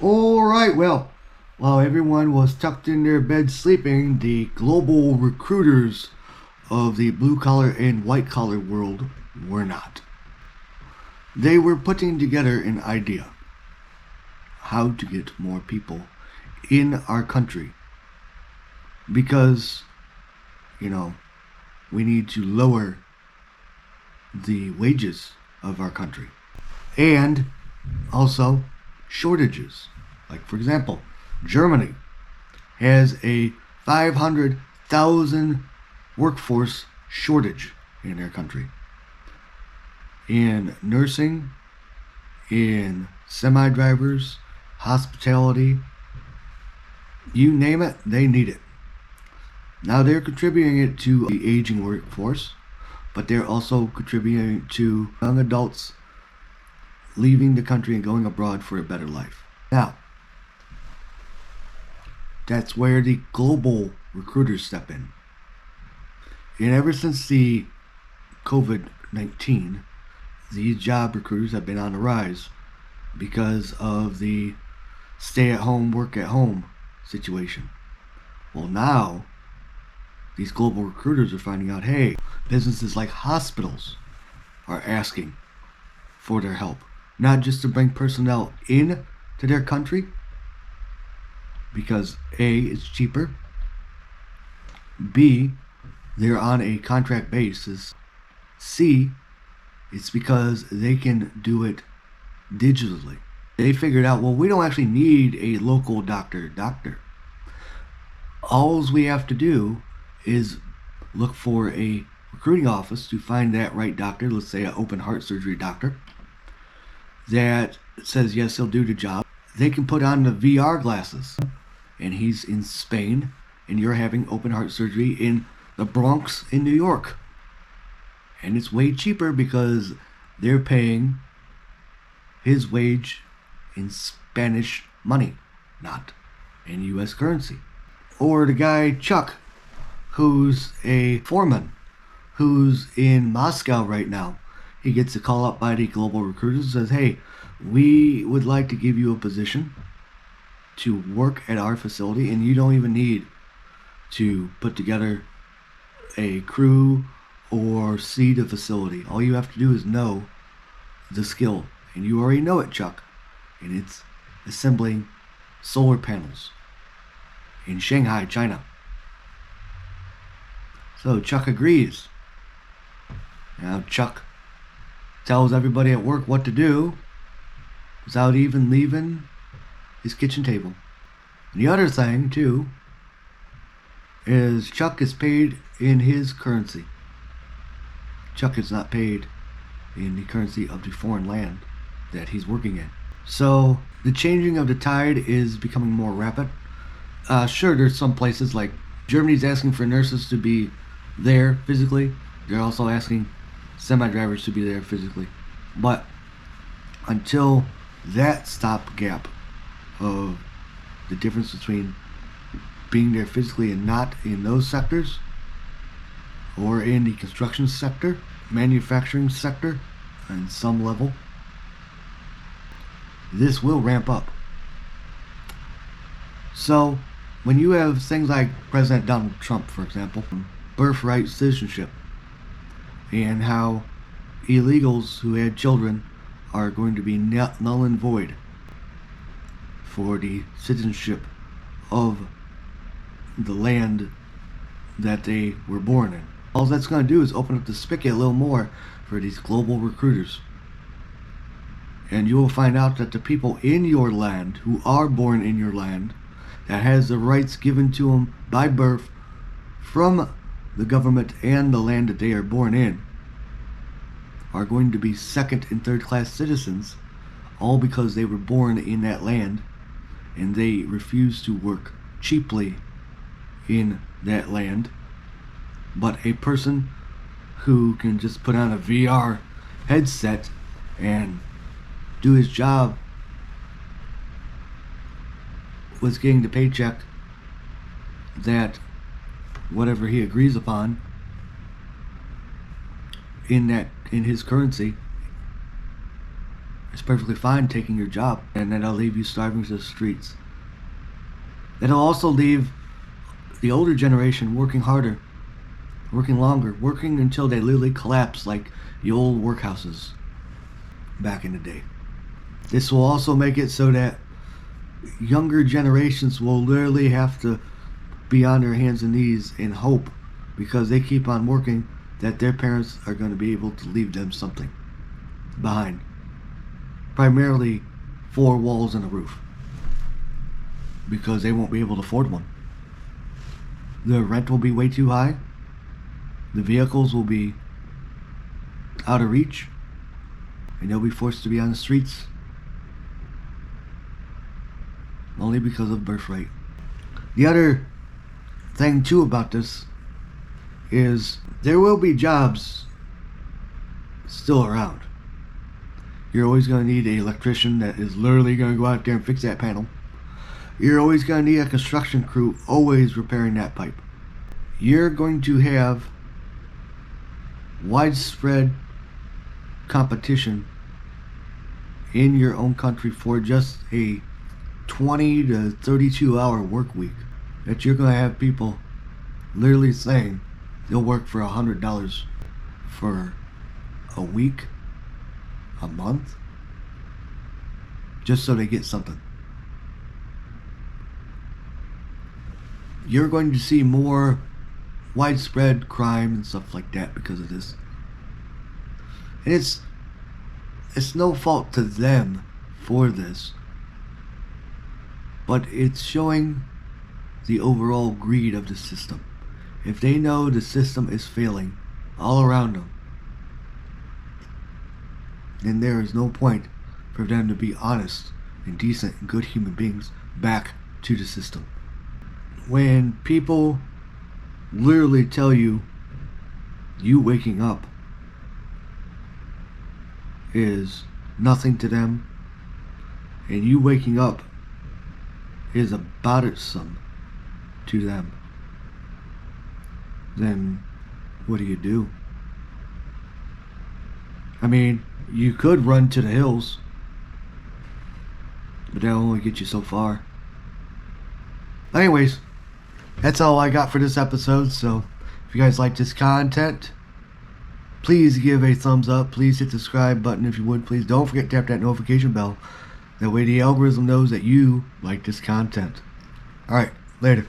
Alright, well, while everyone was tucked in their bed sleeping, the global recruiters of the blue collar and white collar world were not. They were putting together an idea how to get more people in our country because, we need to lower the wages of our country and also shortages. Like, for example, Germany has a 500,000 workforce shortage in their country. In nursing, in semi-drivers, hospitality, you name it, they need it. Now they're contributing it to the aging workforce, but they're also contributing to young adults leaving the country and going abroad for a better life. Now, that's where the global recruiters step in. And ever since the COVID-19, these job recruiters have been on the rise because of the stay-at-home, work-at-home situation. Well, now, these global recruiters are finding out, hey, businesses like hospitals are asking for their help. Not just to bring personnel in to their country, because A, it's cheaper, B, they're on a contract basis, C, it's because they can do it digitally. They figured out, well, we don't actually need a local doctor. All we have to do is look for a recruiting office to find that right doctor, let's say an open heart surgery doctor, that says yes, he'll do the job. They can put on the VR glasses, and he's in Spain, and you're having open heart surgery in the Bronx in New York. And it's way cheaper because they're paying his wage in Spanish money, not in US currency. Or the guy Chuck, who's a foreman, who's in Moscow right now. He gets a call up by the global recruiters and says, hey, we would like to give you a position to work at our facility, and you don't even need to put together a crew or see the facility. All you have to do is know the skill, and you already know it, Chuck, and it's assembling solar panels in Shanghai, China. So Chuck agrees. Now Chuck tells everybody at work what to do without even leaving his kitchen table. And the other thing, too, is Chuck is paid in his currency. Chuck is not paid in the currency of the foreign land that he's working in. So the changing of the tide is becoming more rapid. Sure, there's some places like Germany's asking for nurses to be there physically. They're also asking semi-drivers to be there physically. But until that stopgap of the difference between being there physically and not in those sectors, or in the construction sector, manufacturing sector, on some level, this will ramp up. So when you have things like President Donald Trump, for example, birthright citizenship, and how illegals who had children are going to be null and void for the citizenship of the land that they were born in. All that's going to do is open up the spigot a little more for these global recruiters. And you will find out that the people in your land, who are born in your land, that has the rights given to them by birth from the government and the land that they are born in, are going to be second and third class citizens, all because they were born in that land and they refuse to work cheaply in that land. But a person who can just put on a VR headset and do his job was getting the paycheck that whatever he agrees upon in his currency, It's perfectly fine taking your job, and that'll leave you starving to the streets. It'll also leave the older generation working harder, working longer, working until they literally collapse like the old workhouses back in the day. This will also make it so that younger generations will literally have to be on their hands and knees in hope, because they keep on working, that their parents are going to be able to leave them something behind. Primarily 4 walls and a roof, because they won't be able to afford one. The rent will be way too high. The vehicles will be out of reach, and they'll be forced to be on the streets only because of birthright. The other thing too about this is there will be jobs still around. You're always going to need an electrician that is literally going to go out there and fix that panel. You're always going to need a construction crew always repairing that pipe. You're going to have widespread competition in your own country for just a 20 to 32 hour work week, that you're going to have people literally saying they'll work for $100 for a week, a month, just so they get something. You're going to see more widespread crime and stuff like that because of this. And it's no fault to them for this, but it's showing the overall greed of the system. If they know the system is failing all around them, then there is no point for them to be honest and decent and good human beings back to the system. When people literally tell you waking up is nothing to them, and you waking up is bothersome to them, then what do? I mean, you could run to the hills, but that'll only get you so far. Anyways, that's all I got for this episode. So if you guys like this content, please give a thumbs up. Please hit the subscribe button if you would. Please don't forget to tap that notification bell. That way the algorithm knows that you like this content. Alright, later.